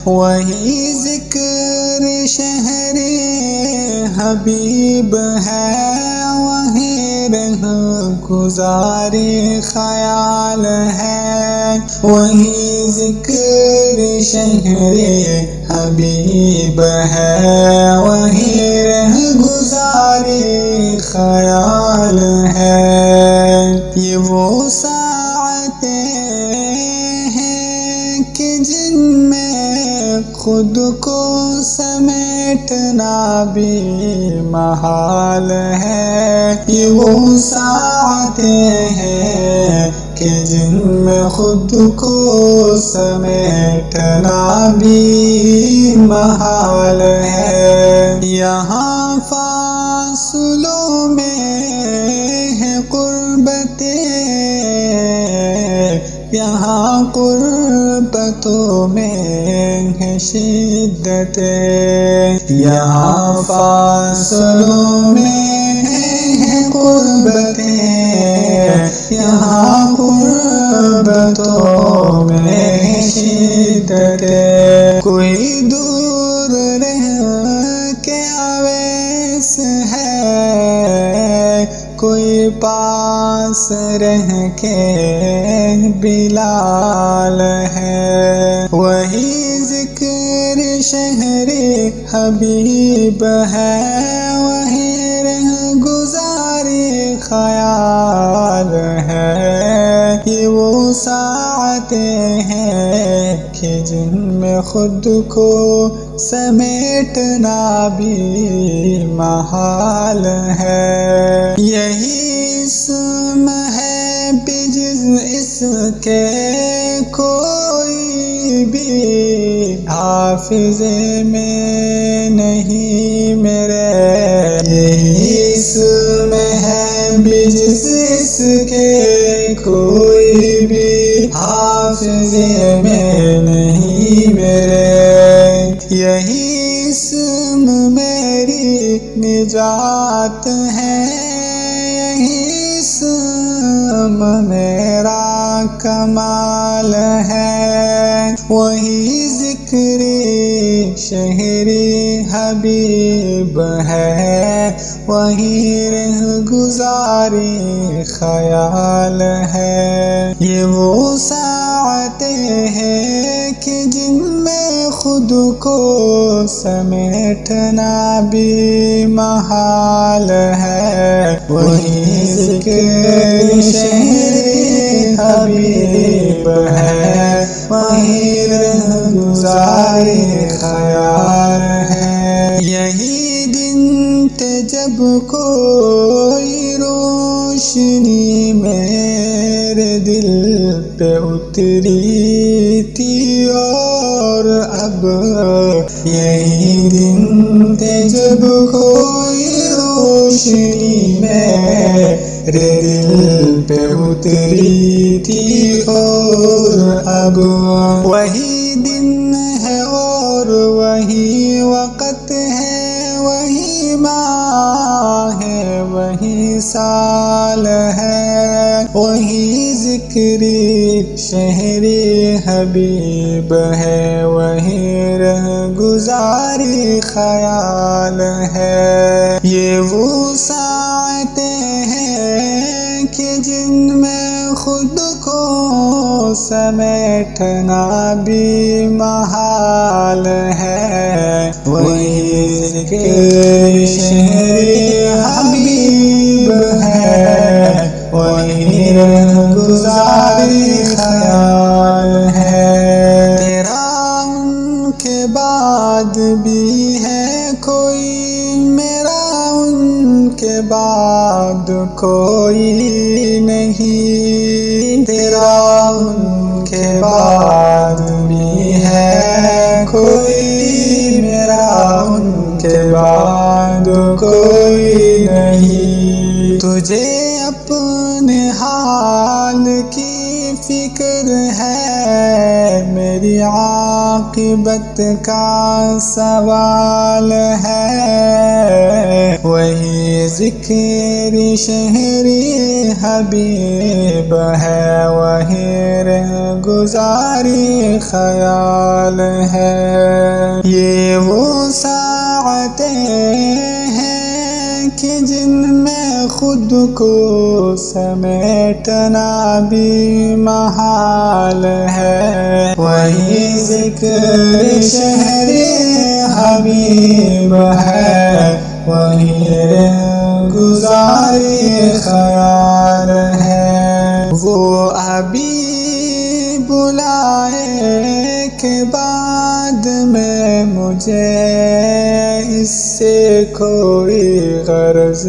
وہی ذکر شہر حبیب ہے، وہی رہ گزار خیال ہے، وہی ذکر شہر حبیب ہے، وہی رہ گزار خیال ہے۔ یہ وہ ساعتیں ہیں کہ جن میں خود کو سمیٹنا بھی محال ہے، یہ وہ ساعتیں ہیں کہ جن میں خود کو سمیٹنا بھی محال ہے۔ یہاں فاصلوں میں ہے قربتیں، یہاں قربتوں میں ہے شدتیں، یہاں فاصلوں میں ہے قربتیں، یہاں قربتوں میں ہے شدتیں۔ کوئی دور رہ کے اویس ہے، کوئی پاس رہ کے بلال ہے، وہی ذکر شہر حبیب ہے، وہی رہ گزار خیال ہے۔ یہ وہ ساعتیں ہیں کہ جن میں خود کو سمیٹنا بھی محال ہے۔ یہی اسم ہے بجز اس کے کوئی بھی حافظ میں نہیں میرے، یہی اسم ہے بجز اس کے کوئی بھی حافظ میں نہیں میرے، یہی اسم میری نجات ہے، یہی اسم میرا کمال ہے، وہی ذکر شہر حبیب ہے، وہی رہ گزار خیال ہے۔ یہ وہ ساعتیں ہیں کہ جن میں خود کو سمیٹنا بھی محال ہے، وہی ذکر شہر حبیب ہے، وہی رہ گزار خیال ہے۔ یہی دن تھے جب کوئی روشنی میرے دل پہ اتری تھی، اور اب یہی دن تھے جب کوئی روشنی میرے دل پہ اتری تھی، اور اب وہی دن ہے اور وہی وقت ہے، وہی ماہ ہے وہی سال ہے، وہی ذکر شہر حبیب ہے، وہی رہ گزار خیال ہے۔ یہ وہ ساعتیں ہیں کہ جن میں خود کو سمیٹنا بھی محال ہے، وہی ذکر شہر حبیب ہے، وہی رہ گزار خیال ہے۔ تیرا ان کے بعد بھی ہے کوئی، میرا ان کے بعد کوئی نہیں، تیرا ان کے بعد بھی ہے کوئی، میرا ان کے بعد کوئی نہیں۔ تجھے اپنے حال کی فکر ہے، میری عاقبت عاقبت کا سوال ہے، وہی ذکر شہری حبیب ہے، وہی گزاری خیال ہے۔ یہ وہ ساعتیں ہیں کہ جن میں خود کو سمیٹنا بھی محال ہے، وہی ذکر شہری حبیب ہے، وہی گزاری خیال ہے۔ وہ ابھی بلائے کہ بعد میں مجھے اس سے کوئی غرض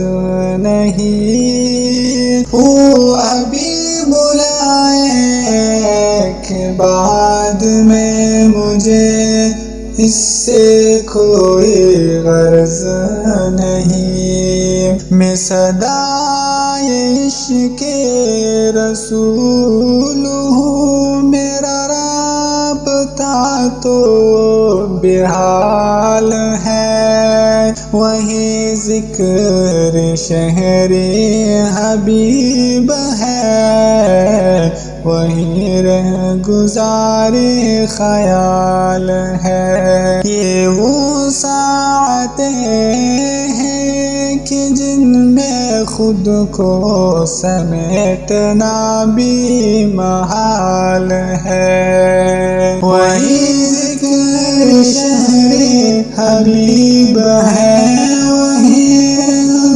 نہیں، وہ ابھی بلائے کہ بعد میں مجھے اس سے کوئی غرض نہیں۔ میں صدائے عشق رسول ہوں، میرا رابطہ تو بحال ہے، وہی ذکر شہری حبیب ہے، وہی گزاری خیال ہے۔ یہ وہ ساعتیں ہیں کہ جن میں خود کو سمیٹنا بھی محال ہے، وہی ذکر شہری حبیب ہے، وہی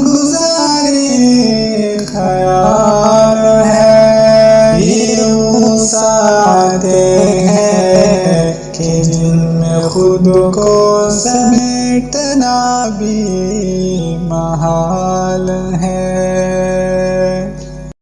گزاری خیال ہے۔ یہ وہ ساعتیں ہیں کہ جن میں خود کو سمیٹنا بھی